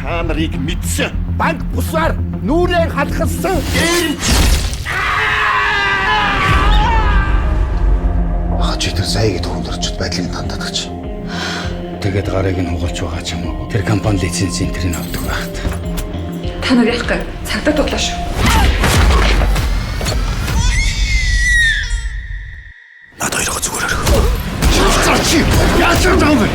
та нарыг мэдсэн. Банк бусаар нүрээ халахсан. Хачид зайг тохиолдорчод байдлыг тандадагч. Тэгээд гарыг нь хугалж байгаа ч юм уу. Тэр компани лицензийн тэрийг авдаг байхад. Та нар яах гэ? Цагдаа дуглаа шүү. Над хоёроо зүгээр арих. Чи яаж байгаа вэ?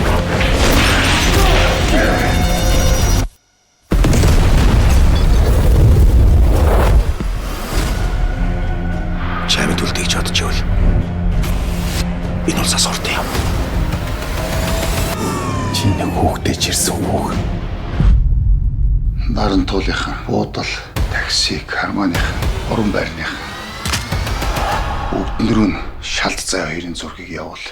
Чамд үлдээж чадчихвал энэ бол сас орд юм. Чи нэг хүүхдээ чирсэн хүүг. Наран туулынхан, буудал, такси, карманыхан, орон байрныхан. Бүгд нь шалт зай хоёрын зургийг явуул.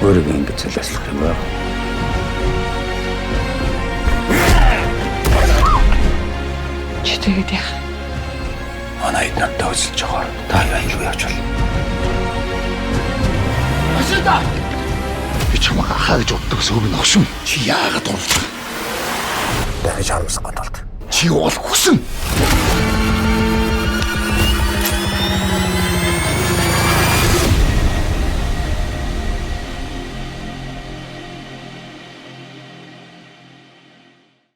Өөрийгөө ингэж солиослох юм байна. Чи тэгээд яах? Манай хэд надад өсөлж байгаа. Та аюулгүй явж бол. Ашида! Би чамайг ахаа гэж боддог сөв нь огшин. Чи яагаад дурж байгаа? Дахиж харамсах гот болт. Чи бол хүсэн.